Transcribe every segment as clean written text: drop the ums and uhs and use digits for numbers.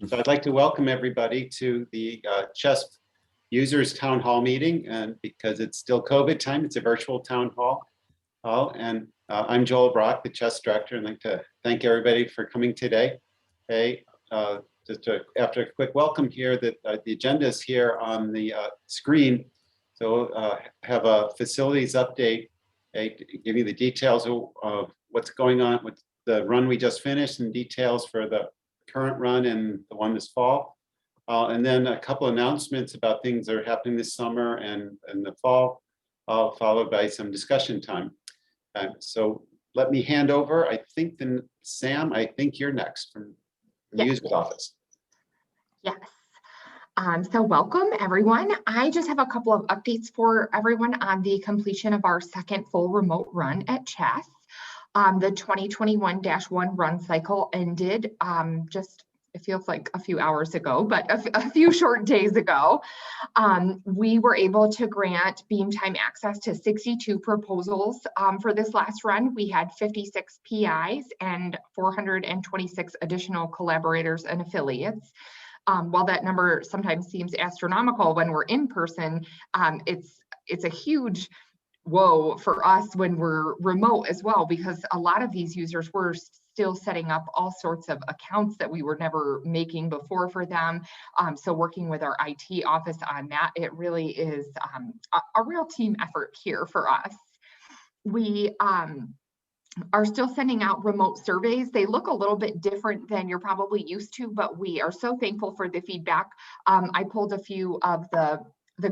So I'd like to welcome everybody to the CHEST Users Town Hall meeting, and because it's still COVID time, it's a virtual town hall. And I'm Joel Brock, the CHEST director, and I'd like to thank everybody for coming today. Hey, after a quick welcome here, the agenda is here on the screen. So have a facilities update, give you the details of what's going on with the run we just finished and details for the current run and the one this fall. And then a couple announcements about things that are happening this summer and the fall, followed by some discussion time. So let me hand over, I think, Sam, I think you're next from the user's office. Yes. So welcome, everyone. I just have a couple of updates for everyone on the completion of our second full remote run at CHEST. The 2021-1 run cycle ended it feels like a few hours ago, but a few short days ago. We were able to grant beam time access to 62 proposals for this last run. We had 56 PIs and 426 additional collaborators and affiliates. While that number sometimes seems astronomical when we're in person, it's a huge whoa for us when we're remote as well, because a lot of these users were still setting up all sorts of accounts that we were never making before for them. So working with our IT office on that, it really is a real team effort here for us. We are still sending out remote surveys. They look a little bit different than you're probably used to, but we are so thankful for the feedback. I pulled a few of the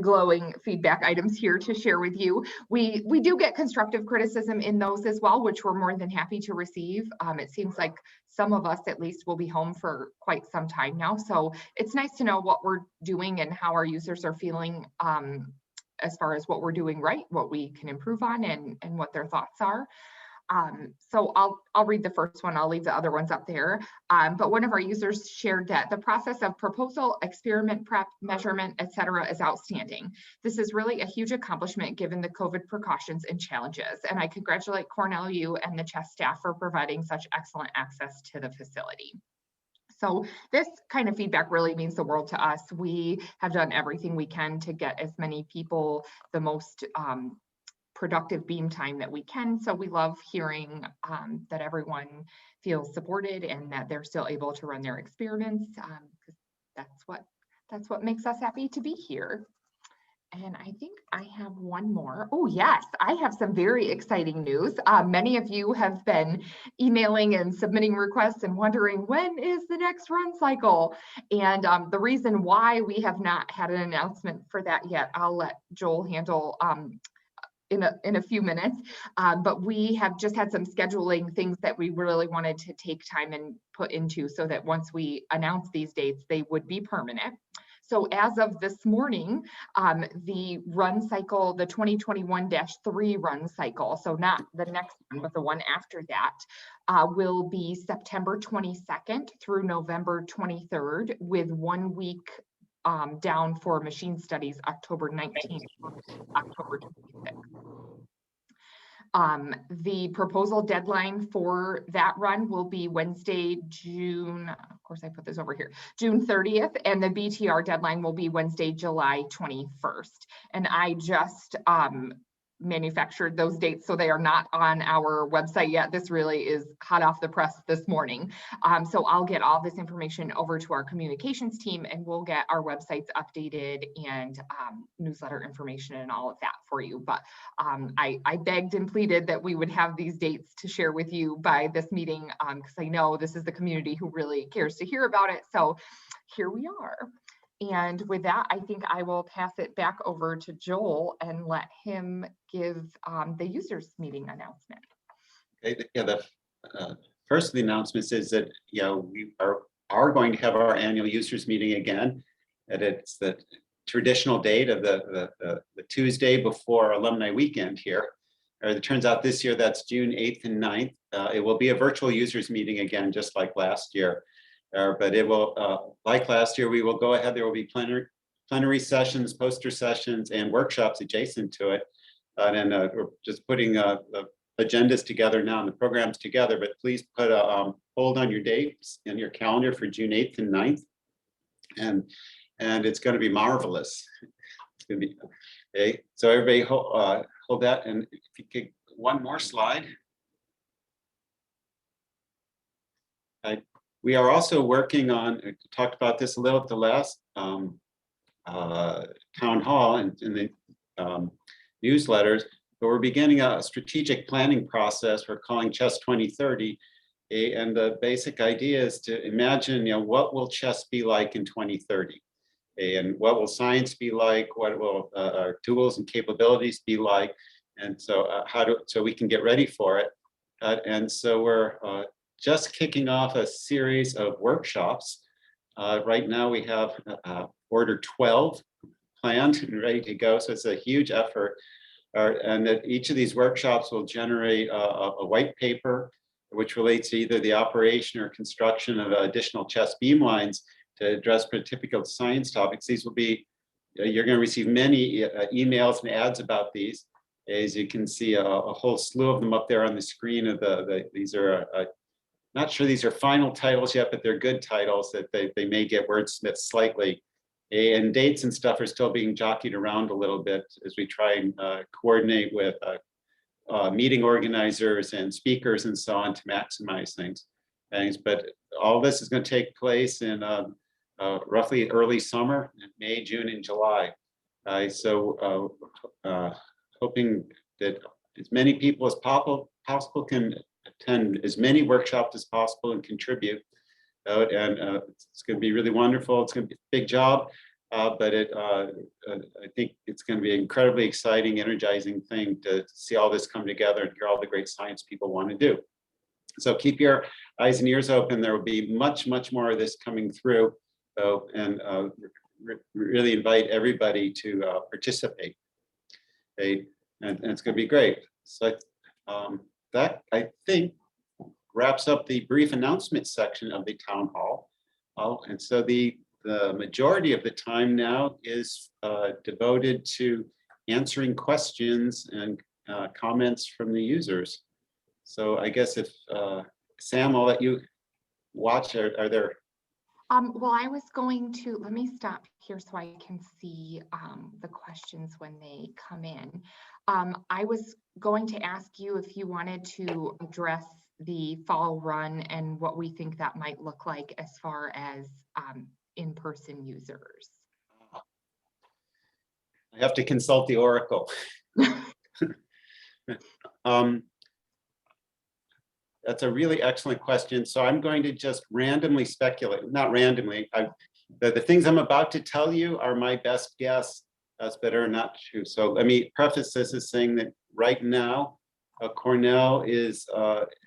glowing feedback items here to share with you. We do get constructive criticism in those as well, which we're more than happy to receive. It seems like some of us at least will be home for quite some time now. So it's nice to know what we're doing and how our users are feeling as far as what we're doing right, what we can improve on, and what their thoughts are. So I'll read the first one. I'll leave the other ones up there. But one of our users shared that the process of proposal, experiment prep, measurement, etc. is outstanding. This is really a huge accomplishment given the COVID precautions and challenges. And I congratulate Cornell U and the CHEST staff for providing such excellent access to the facility. So this kind of feedback really means the world to us. We have done everything we can to get as many people the most productive beam time that we can. So we love hearing that everyone feels supported and that they're still able to run their experiments, because that's what makes us happy to be here. And I think I have one more. Oh yes, I have some very exciting news. Many of you have been emailing and submitting requests and wondering, when is the next run cycle? And the reason why we have not had an announcement for that yet, I'll let Joel handle in a few minutes, but we have just had some scheduling things that we really wanted to take time and put into so that once we announce these dates, they would be permanent. So as of this morning, the run cycle, the 2021-3 run cycle, so not the next one, but the one after that, will be September 22nd through November 23rd, with 1 week down for machine studies, October 19th, October 26th. The proposal deadline for that run will be Wednesday, June 30th, and the BTR deadline will be Wednesday, July 21st. And I just manufactured those dates, so they are not on our website yet. This really is hot off the press this morning. So I'll get all this information over to our communications team, and we'll get our websites updated and newsletter information and all of that for you. But I begged and pleaded that we would have these dates to share with you by this meeting, because I know this is the community who really cares to hear about it. So here we are. And with that, I think I will pass it back over to Joel and let him give the users meeting announcement. Okay, yeah, the first of the announcements is that we are going to have our annual users meeting again, and it's the traditional date of the Tuesday before alumni weekend here. It turns out this year that's June 8th and 9th. It will be a virtual users meeting again, just like last year. But it will, like last year, we will go ahead. There will be plenary sessions, poster sessions, and workshops adjacent to it. And we're just putting the agendas together now and the programs together. But please put a hold on your dates in your calendar for June 8th and 9th. and it's going to be marvelous. It's going to be okay. So everybody hold that, and if you could one more slide. We are also working on, talked about this a little at the last town hall and in the newsletters, but we're beginning a strategic planning process we're calling Chess 2030. And the basic idea is to imagine, what will chess be like in 2030? And what will science be like? What will our tools and capabilities be like? And so so we can get ready for it. And so we're just kicking off a series of workshops. Right now we have order 12 planned and ready to go. So it's a huge effort. And that each of these workshops will generate a white paper, which relates to either the operation or construction of additional chess beamlines to address typical science topics. These will be, you're going to receive many emails and ads about these. As you can see, a whole slew of them up there on the screen. These are not sure these are final titles yet, but they're good titles that they may get wordsmithed slightly. And dates and stuff are still being jockeyed around a little bit as we try and coordinate with meeting organizers and speakers and so on to maximize things. But all this is going to take place in roughly early summer, May, June, and July. So hoping that as many people as possible can attend as many workshops as possible and contribute. It's going to be really wonderful. It's going to be a big job, but I think it's going to be an incredibly exciting, energizing thing to see all this come together and hear all the great science people want to do. So keep your eyes and ears open. There will be much, much more of this coming through, and really invite everybody to participate. And it's going to be great. So that, I think, wraps up the brief announcement section of the town hall. And so the majority of the time now is devoted to answering questions and comments from the users. So I guess if Sam, I'll let you watch. Are there? Well, I was going to, let me stop here so I can see the questions when they come in. I was going to ask you if you wanted to address the fall run and what we think that might look like as far as in-person users. I have to consult the Oracle. That's a really excellent question. So I'm going to just randomly speculate, not randomly. The things I'm about to tell you are my best guess as better or not true. So let me preface this as saying that right now, Cornell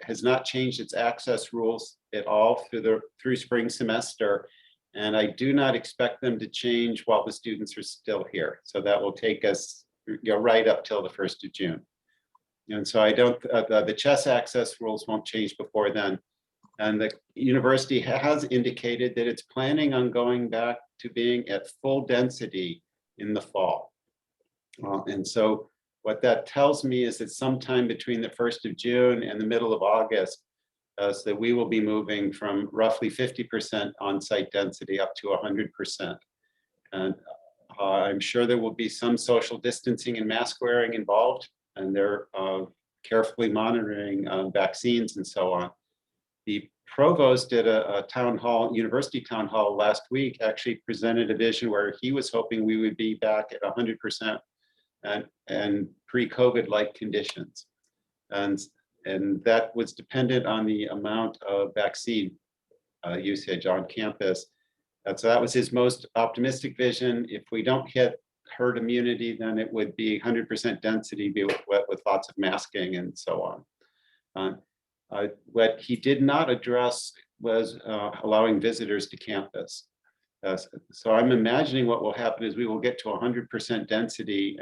has not changed its access rules at all through spring semester. And I do not expect them to change while the students are still here. So that will take us right up till the 1st of June. And so I don't, the chess access rules won't change before then. And the university has indicated that it's planning on going back to being at full density in the fall. And so what that tells me is that sometime between the 1st of June and the middle of August, so that we will be moving from roughly 50% on-site density up to 100%. And I'm sure there will be some social distancing and mask wearing involved, and they're carefully monitoring vaccines and so on. The provost at a town hall, university town hall last week, actually presented a vision where he was hoping we would be back at 100% and pre-COVID-like conditions. And that was dependent on the amount of vaccine usage on campus. So that was his most optimistic vision. If we don't hit herd immunity, then it would be 100% density with lots of masking and so on. What he did not address was allowing visitors to campus. So I'm imagining what will happen is we will get to 100% density,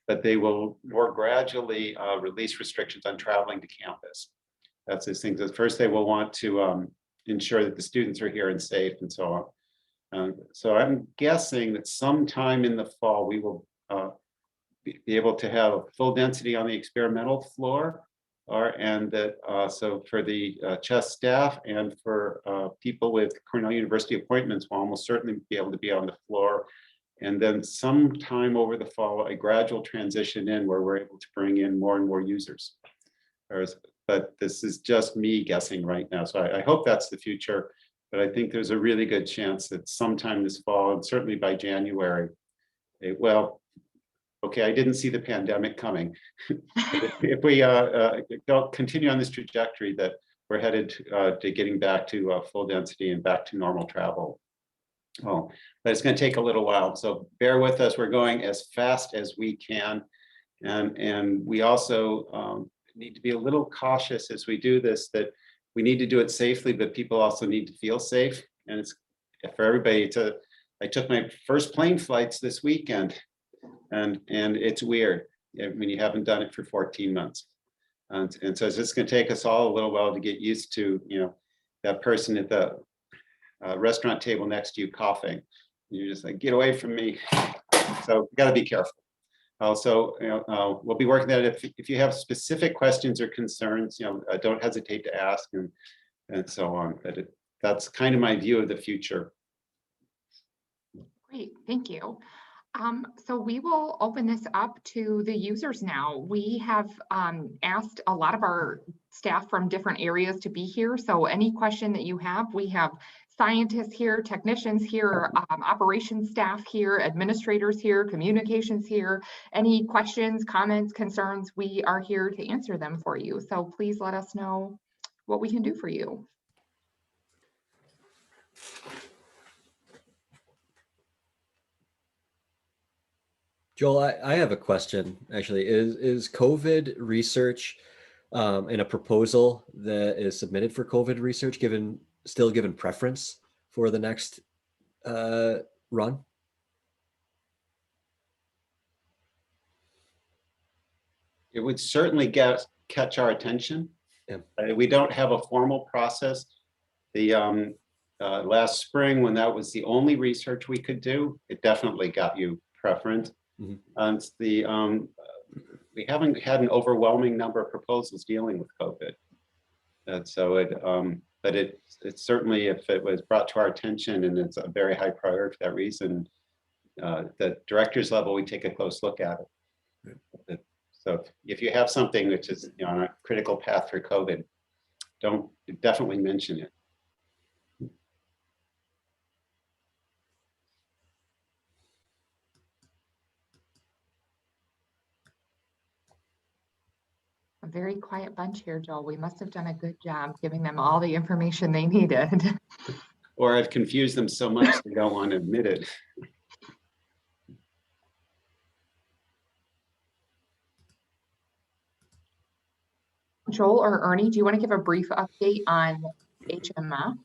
but they will more gradually release restrictions on traveling to campus. That's his thing. So first, they will want to ensure that the students are here and safe and so on. So I'm guessing that sometime in the fall, we will be able to have full density on the experimental floor, and that so for the CHESS staff and for people with Cornell University appointments will almost certainly be able to be on the floor. And then sometime over the fall, a gradual transition in where we're able to bring in more and more users. But this is just me guessing right now. So I hope that's the future. But I think there's a really good chance that sometime this fall, and certainly by January, well, okay, I didn't see the pandemic coming. If we don't continue on this trajectory, that we're headed to getting back to full density and back to normal travel. Oh, but it's going to take a little while. So bear with us. We're going as fast as we can. And we also need to be a little cautious as we do this, that we need to do it safely, but people also need to feel safe. And it's for everybody I took my first plane flights this weekend, and it's weird when you haven't done it for 14 months. And so it's just going to take us all a little while to get used to, that person at the restaurant table next to you coughing. You're just like, get away from me. So you got to be careful. Also, we'll be working at it. If you have specific questions or concerns, don't hesitate to ask and so on. But that's kind of my view of the future. Great, thank you. So we will open this up to the users now. We have asked a lot of our staff from different areas to be here. So any question that you have, we have scientists here, technicians here, operations staff here, administrators here, communications here. Any questions, comments, concerns, we are here to answer them for you. So please let us know what we can do for you. Joel, I have a question, actually. Is COVID research and a proposal that is submitted for COVID research still given preference for the next run? It would certainly catch our attention. Yeah. We don't have a formal process. The last spring, when that was the only research we could do, it definitely got you preference. Mm-hmm. And we haven't had an overwhelming number of proposals dealing with COVID. And so but it's certainly, if it was brought to our attention and it's a very high priority for that reason, the director's level, we take a close look at it. Yeah. So if you have something which is on a critical path for COVID, definitely mention it. A very quiet bunch here, Joel. We must have done a good job giving them all the information they needed. Or I've confused them so much they don't want to admit it. Joel or Ernie, do you want to give a brief update on HMF?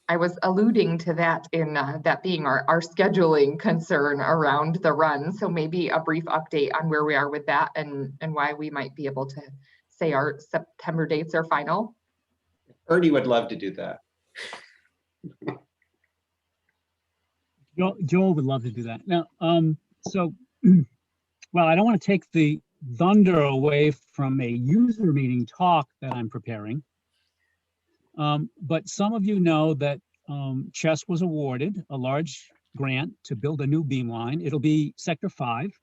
I was alluding to that in that being our scheduling concern around the run. So maybe a brief update on where we are with that and why we might be able to say our September dates are final. Ernie would love to do that. Joel would love to do that. Now, well, I don't want to take the thunder away from a user meeting talk that I'm preparing. But some of you know that CHESS was awarded a large grant to build a new beamline. It'll be Sector 5.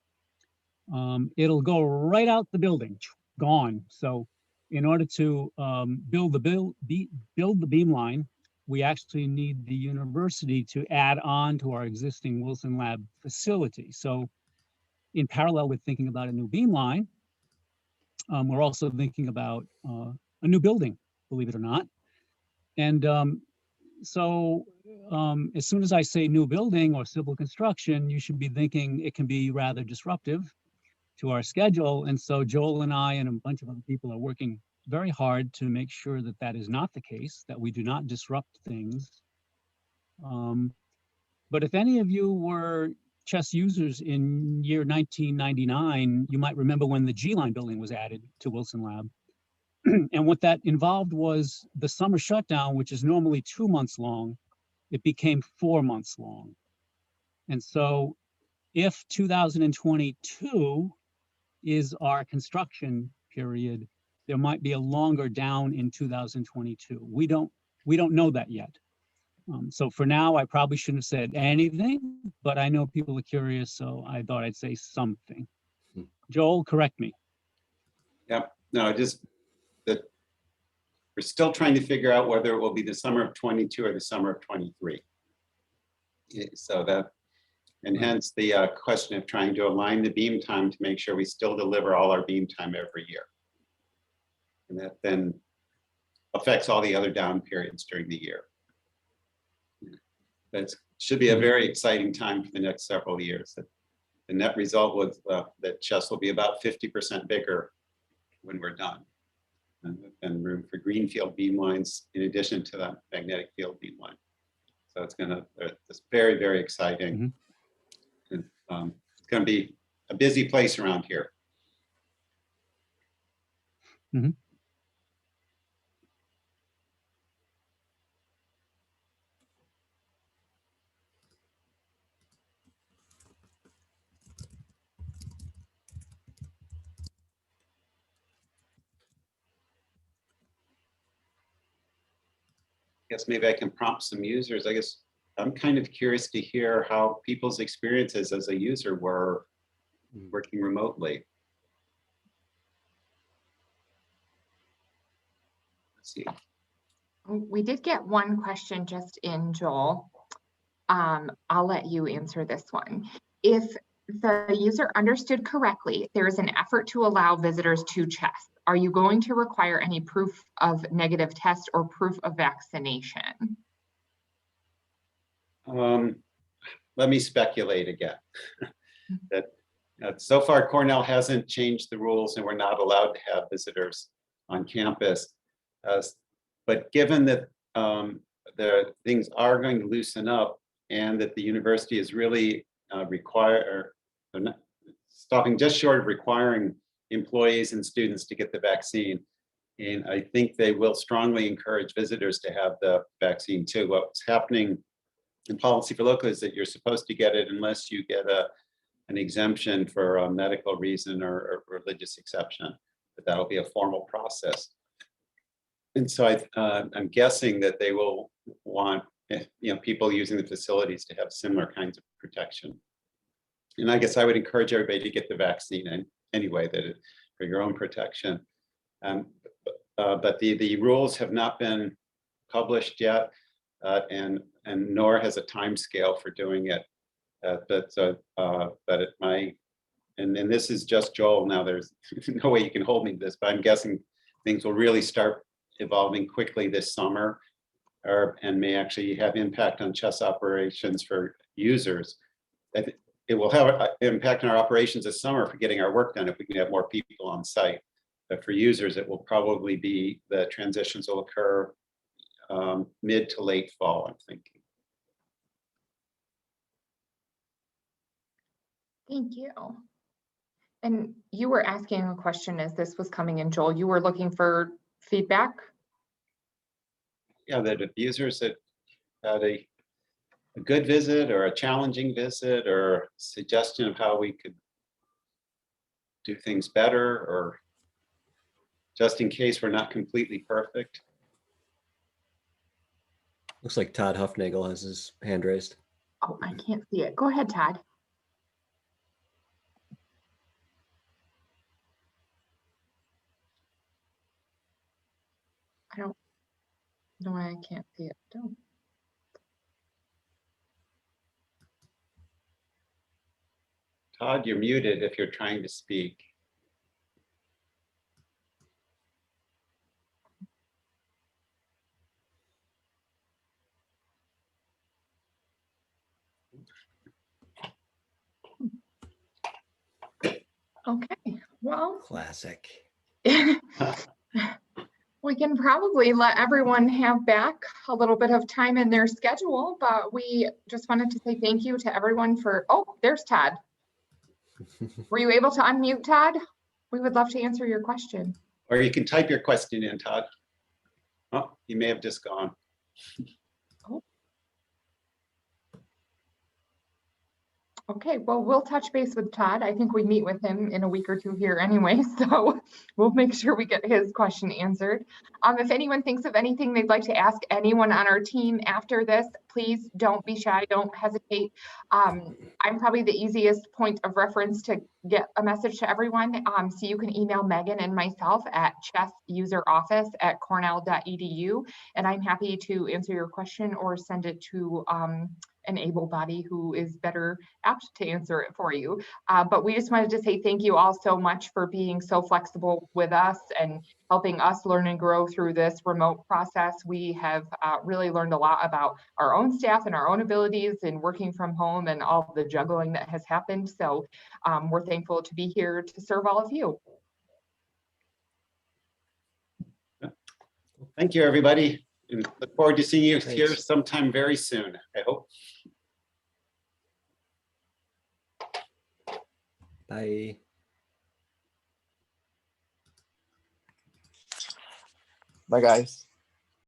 It'll go right out the building, gone. So in order to build the beamline, we actually need the university to add on to our existing Wilson Lab facility. So in parallel with thinking about a new beamline, we're also thinking about a new building, believe it or not. And so as soon as I say new building or civil construction, you should be thinking it can be rather disruptive to our schedule. And so Joel and I and a bunch of other people are working very hard to make sure that that is not the case, that we do not disrupt things. But if any of you were CHESS users in year 1999, you might remember when the G-Line building was added to Wilson Lab. And what that involved was the summer shutdown, which is normally 2 months long, it became 4 months long. And so if 2022 is our construction period, there might be a longer down in 2022. We don't know that yet. So for now, I probably shouldn't have said anything, but I know people are curious, so I thought I'd say something. Hmm. Joel, correct me. Yep, no, just that we're still trying to figure out whether it will be the summer of 22 or the summer of 23. So that, and hence the question of trying to align the beam time to make sure we still deliver all our beam time every year. And that then affects all the other down periods during the year. That should be a very exciting time for the next several years. The net result was that Chess will be about 50% bigger when we're done. And room for greenfield beam lines in addition to that magnetic field beam line. So it's it's very, very exciting. And, it's going to be a busy place around here. Guess maybe I can prompt some users. I guess I'm kind of curious to hear how people's experiences as a user were working remotely. Let's see. We did get one question just in, Joel. I'll let you answer this one. If the user understood correctly, there is an effort to allow visitors to CHESS. Are you going to require any proof of negative test or proof of vaccination? Let me speculate again. That so far Cornell hasn't changed the rules and we're not allowed to have visitors on campus. But given that the things are going to loosen up and that the university is really stopping just short of requiring employees and students to get the vaccine. And I think they will strongly encourage visitors to have the vaccine too. What's happening in policy for local is that you're supposed to get it unless you get an exemption for a medical reason or religious exception, but that'll be a formal process. And so I'm guessing that they will want people using the facilities to have similar kinds of protection. And I guess I would encourage everybody to get the vaccine anyway, for your own protection. But the rules have not been published yet, and nor has a time scale for doing it. But and this is just Joel. Now there's no way you can hold me to this, but I'm guessing things will really start evolving quickly this summer, and may actually have impact on CHESS operations for users. It will have an impact on our operations this summer for getting our work done if we can have more people on site. But for users, it will probably be, the transitions will occur mid to late fall, I'm thinking. Thank you. And you were asking a question as this was coming in, Joel. You were looking for feedback? Yeah, that if users that had a good visit or a challenging visit or suggestion of how we could do things better, or just in case we're not completely perfect. Looks like Todd Huffnagel has his hand raised. Oh, I can't see it. Go ahead, Todd. I don't know why I can't see it. Don't. Todd, you're muted if you're trying to speak. Okay, well. Classic. We can probably let everyone have back a little bit of time in their schedule, but we just wanted to say thank you to everyone for, oh, there's Todd. Were you able to unmute, Todd? We would love to answer your question. Or you can type your question in, Todd. Oh, you may have just gone. Oh. Okay, well, we'll touch base with Todd. I think we meet with him in a week or two here anyway, so we'll make sure we get his question answered. If anyone thinks of anything they'd like to ask anyone on our team after this, please don't be shy, don't hesitate. I'm probably the easiest point of reference to get a message to everyone. So you can email Megan and myself at chessuseroffice@cornell.edu, and I'm happy to answer your question or send it to an able body who is better apt to answer it for you. But we just wanted to say thank you all so much for being so flexible with us and helping us learn and grow through this remote process. We have really learned a lot about our own staff and our own abilities in working from home and all the juggling that has happened. So we're thankful to be here to serve all of you. Thank you, everybody. And look forward to seeing you here Thanks. sometime very soon, I hope. Bye. Bye, guys.